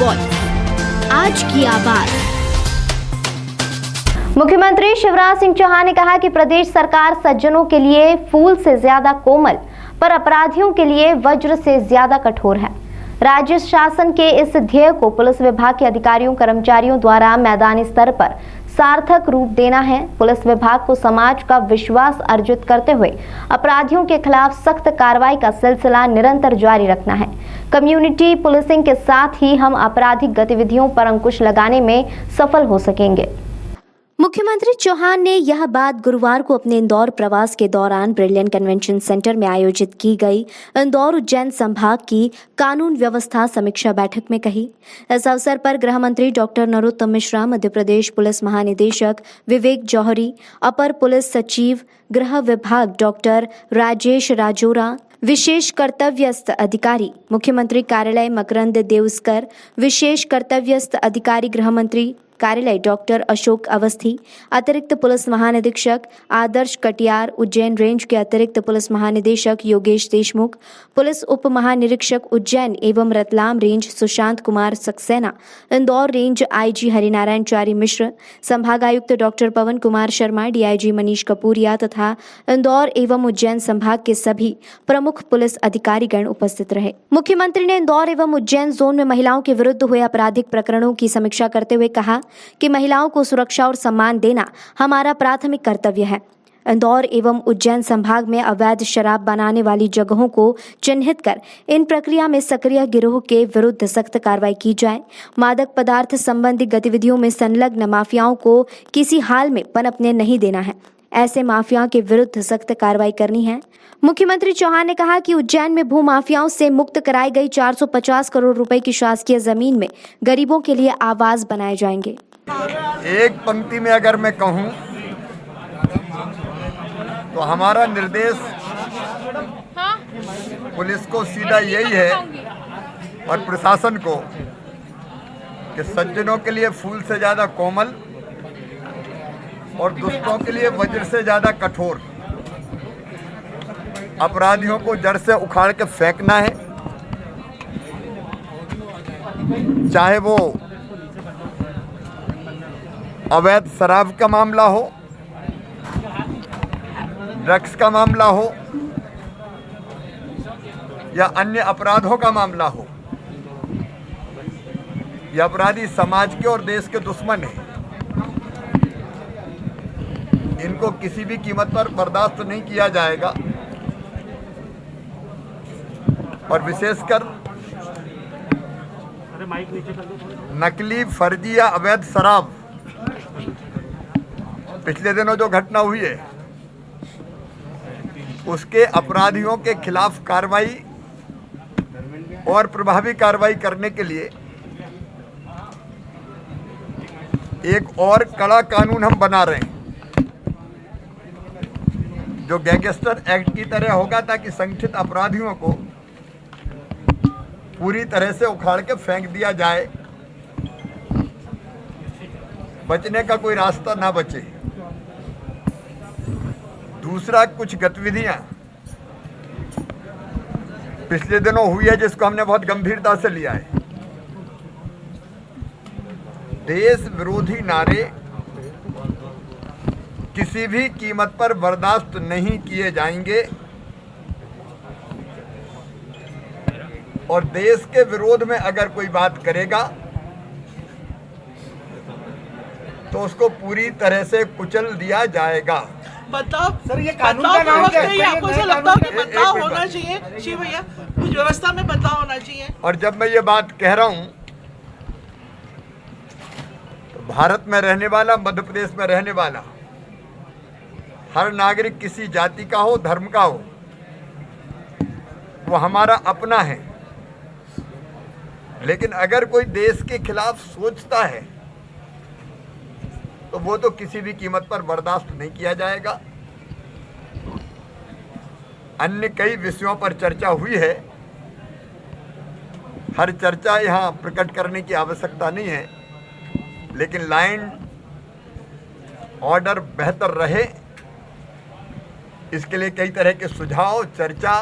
Voice, आज की आवाज। मुख्यमंत्री शिवराज सिंह चौहान ने कहा कि प्रदेश सरकार सज्जनों के लिए फूल से ज्यादा कोमल, पर अपराधियों के लिए वज्र से ज्यादा कठोर है। राज्य शासन के इस ध्येय को पुलिस विभाग के अधिकारियों कर्मचारियों द्वारा मैदानी स्तर पर सार्थक रूप देना है। पुलिस विभाग को समाज का विश्वास अर्जित करते हुए अपराधियों के खिलाफ सख्त कार्रवाई का सिलसिला निरंतर जारी रखना है। कम्युनिटी पुलिसिंग के साथ ही हम आपराधिक गतिविधियों पर अंकुश लगाने में सफल हो सकेंगे। मुख्यमंत्री चौहान ने यह बात गुरुवार को अपने इंदौर प्रवास के दौरान ब्रिलियंट कन्वेंशन सेंटर में आयोजित की गई इंदौर उज्जैन संभाग की कानून व्यवस्था समीक्षा बैठक में कही। इस अवसर पर गृह मंत्री डॉक्टर नरोत्तम मिश्रा, मध्य प्रदेश पुलिस महानिदेशक विवेक जौहरी, अपर पुलिस सचिव गृह विभाग डॉक्टर राजेश राजोरा, विशेष कर्तव्यस्थ अधिकारी मुख्यमंत्री कार्यालय मकरंद देउस्कर, विशेष कर्तव्यस्थ अधिकारी गृह मंत्री कार्यालय डॉक्टर अशोक अवस्थी, अतिरिक्त पुलिस महानिरीक्षक आदर्श कटियार, उज्जैन रेंज के अतिरिक्त पुलिस महानिदेशक योगेश देशमुख, पुलिस उप महानिरीक्षक उज्जैन एवं Ratlam range Sushant Kumar Saxena, Indore range IG Harinarayan Chari Mishra, संभागायुक्त डॉक्टर पवन कुमार शर्मा, डीआईजी मनीष कपूरिया तथा इंदौर एवं उज्जैन संभाग के सभी प्रमुख पुलिस अधिकारीगण उपस्थित रहे। मुख्यमंत्री ने इंदौर एवं उज्जैन जोन में महिलाओं के विरुद्ध हुए आपराधिक प्रकरणों की समीक्षा करते हुए कहा कि महिलाओं को सुरक्षा और सम्मान देना हमारा प्राथमिक कर्तव्य है। इंदौर एवं उज्जैन संभाग में अवैध शराब बनाने वाली जगहों को चिन्हित कर इन प्रक्रिया में सक्रिय गिरोह के विरुद्ध सख्त कार्रवाई की जाए। मादक पदार्थ संबंधी गतिविधियों में संलग्न माफियाओं को किसी हाल में पनपने नहीं देना है। ऐसे माफियाओं के विरुद्ध सख्त कार्रवाई करनी है। मुख्यमंत्री चौहान ने कहा कि उज्जैन में भू माफियाओं से मुक्त कराई गई 450 करोड़ रुपए की शासकीय जमीन में गरीबों के लिए आवास बनाए जाएंगे। एक पंक्ति में अगर मैं कहूं तो हमारा निर्देश पुलिस को सीधा यही है और प्रशासन को कि सज्जनों के लिए फूल से ज्यादा कोमल और दुष्टों के लिए वज्र से ज्यादा कठोर। अपराधियों को जड़ से उखाड़ के फेंकना है, चाहे वो अवैध शराब का मामला हो, ड्रग्स का मामला हो या अन्य अपराधों का मामला हो। ये अपराधी समाज के और देश के दुश्मन हैं। इनको किसी भी कीमत पर बर्दाश्त नहीं किया जाएगा और विशेषकर नकली, फर्जी या अवैध शराब पिछले दिनों जो घटना हुई है उसके अपराधियों के खिलाफ कार्रवाई और प्रभावी कार्रवाई करने के लिए एक और कड़ा कानून हम बना रहे हैं जो गैंगस्टर एक्ट की तरह होगा, ताकि संगठित अपराधियों को पूरी तरह से उखाड़ के फेंक दिया जाए, बचने का कोई रास्ता ना बचे। दूसरा, कुछ गतिविधियां पिछले दिनों हुई है जिसको हमने बहुत गंभीरता से लिया है। देश विरोधी नारे किसी भी कीमत पर बर्दाश्त नहीं किए जाएंगे और देश के विरोध में अगर कोई बात करेगा तो उसको पूरी तरह से कुचल दिया जाएगा। बदलाव सर, ये कानून का नाम क्या है? आपको ऐसा लगता है कि बदलाव होना चाहिए शिव भैया, कुछ व्यवस्था में बदलाव होना चाहिए। और जब मैं ये बात कह रहा हूं तो भारत में रहने वाला, मध्य प्रदेश में रहने वाला हर नागरिक किसी जाति का हो, धर्म का हो, वो हमारा अपना है। लेकिन अगर कोई देश के खिलाफ सोचता है तो वो तो किसी भी कीमत पर बर्दाश्त नहीं किया जाएगा। अन्य कई विषयों पर चर्चा हुई है, हर चर्चा यहाँ प्रकट करने की आवश्यकता नहीं है, लेकिन लाइन ऑर्डर बेहतर रहे इसके लिए कई तरह के सुझाव, चर्चा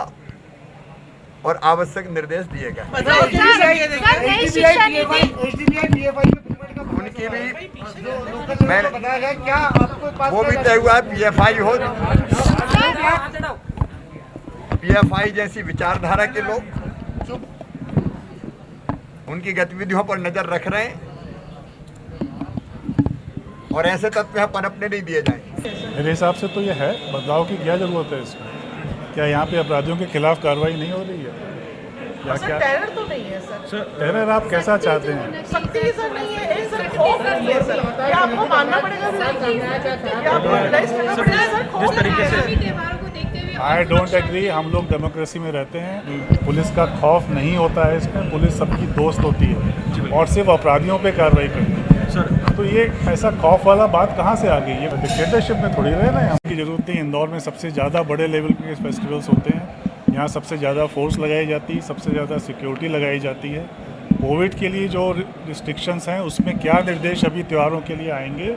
और आवश्यक निर्देश दिए गए। उनकी भी मैंने वो भी तय हुआ है पीएफआई हो, पीएफआई जैसी विचारधारा के लोग उनकी गतिविधियों पर नजर रख रहे हैं और ऐसे तत्व यहाँ पनपने नहीं दिए जाएंगे। मेरे हिसाब से तो ये है, बदलाव की क्या जरूरत है इसमें? क्या यहाँ पे अपराधियों के खिलाफ कार्रवाई नहीं हो रही है या क्या? टेरर तो नहीं है सर। टेरर आप कैसा चाहते हैं? सख्ती सर नहीं है, एक सर खौफ नहीं है सर। क्या आपको मानना पड़ेगा सर? क्या आपको रियलाइज करना पड़ेगा सर? जिस तरीके से आई डोंट एग्री। हम लोग डेमोक्रेसी में रहते हैं, पुलिस का खौफ नहीं होता है इसमें। पुलिस सबकी दोस्त होती है और सिर्फ अपराधियों पे कार्रवाई करती है। तो ये ऐसा खौफ वाला बात कहाँ से आ गई? ये डिक्टेटरशिप में थोड़ी रहे ना। यहाँ की जरूरत नहीं। इंदौर में सबसे ज़्यादा बड़े लेवल के फेस्टिवल्स होते हैं, यहाँ सबसे ज़्यादा फोर्स लगाई जाती है, सबसे ज़्यादा सिक्योरिटी लगाई जाती है। कोविड के लिए जो रिस्ट्रिक्शंस हैं उसमें क्या निर्देश अभी त्योहारों के लिए आएंगे,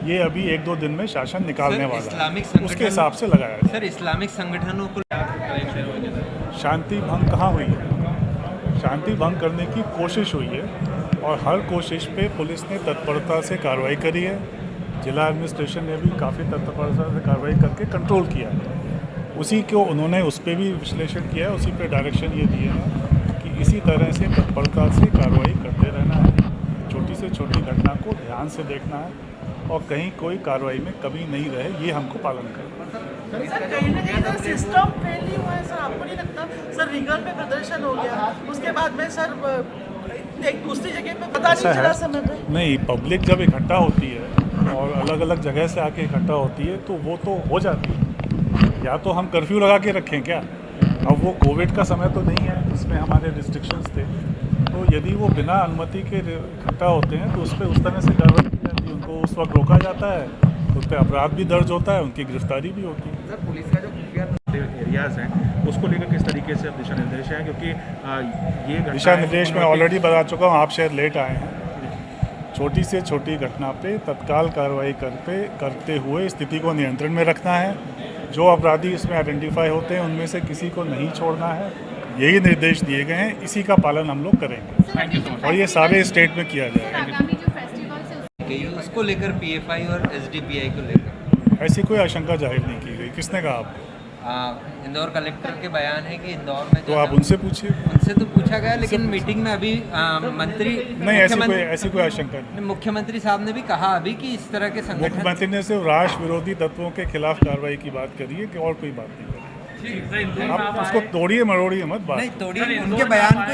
ये अभी 1-2 दिन में शासन निकालने वाला है, उसके हिसाब से लगाया है। सर इस्लामिक संगठनों को शांति भंग कहाँ हुई है? शांति भंग करने की कोशिश हुई है और हर कोशिश पे पुलिस ने तत्परता से कार्रवाई करी है। जिला एडमिनिस्ट्रेशन ने भी काफ़ी तत्परता से कार्रवाई करके कंट्रोल किया है। उसी को उन्होंने उस पर भी विश्लेषण किया है, उसी पे डायरेक्शन ये दिए हैं कि इसी तरह से तत्परता से कार्रवाई करते रहना है, छोटी से छोटी घटना को ध्यान से देखना है और कहीं कोई कार्रवाई में कमी नहीं रहे, ये हमको पालन करना है। सर कहीं ना कहीं सर सिस्टम फेल नहीं हुआ है सर, आपको नहीं लगता? सर रीगल में प्रदर्शन हो गया, उसके बाद में सर एक दूसरी जगह पे पता नहीं चला समय पे। नहीं, पब्लिक जब इकट्ठा होती है और अलग अलग जगह से आके इकट्ठा होती है तो वो तो हो जाती है। या तो हम कर्फ्यू लगा के रखें क्या? अब वो कोविड का समय तो नहीं है, इसमें हमारे रिस्ट्रिक्शंस थे, तो यदि वो बिना अनुमति के इकट्ठा होते हैं तो उस पर उस तरह से कार्रवाई की जाती है। उनको उस वक्त रोका जाता है, उस पर अपराध भी दर्ज होता है, उनकी गिरफ्तारी भी होती है। सर पुलिस का जो खुफिया एरियाज हैं उसको लेकर किस तरीके से दिशा निर्देश हैं? क्योंकि ये दिशा निर्देश मैं ऑलरेडी बता चुका हूँ, आप शायद लेट आए हैं। छोटी से छोटी घटना पे तत्काल कार्रवाई करते हुए स्थिति को नियंत्रण में रखना है। जो अपराधी इसमें आइडेंटिफाई होते हैं उनमें से किसी को नहीं छोड़ना है, यही निर्देश दिए गए हैं। इसी का पालन हम लोग करेंगे और ये सारे स्टेट में किया जाएगा। उसको लेकर पीएफआई और एसडीपीआई को लेकर ऐसी कोई आशंका जाहिर नहीं की गई। किसने कहा आपको? इंदौर कलेक्टर के बयान है कि इंदौर में तो आप उनसे पूछिए। उनसे तो पूछा गया, लेकिन मीटिंग में अभी मंत्री नहीं, ऐसी कोई आशंका नहीं। मुख्यमंत्री साहब ने भी कहा अभी कि इस तरह के संगठन, मुख्यमंत्री ने सिर्फ राष्ट्र विरोधी तत्वों के खिलाफ कार्रवाई की बात करी है कि और कोई बात नहीं करी। आप उसको तोड़िए मरोड़िए मत बात। नहीं तोड़िए, उनके बयान को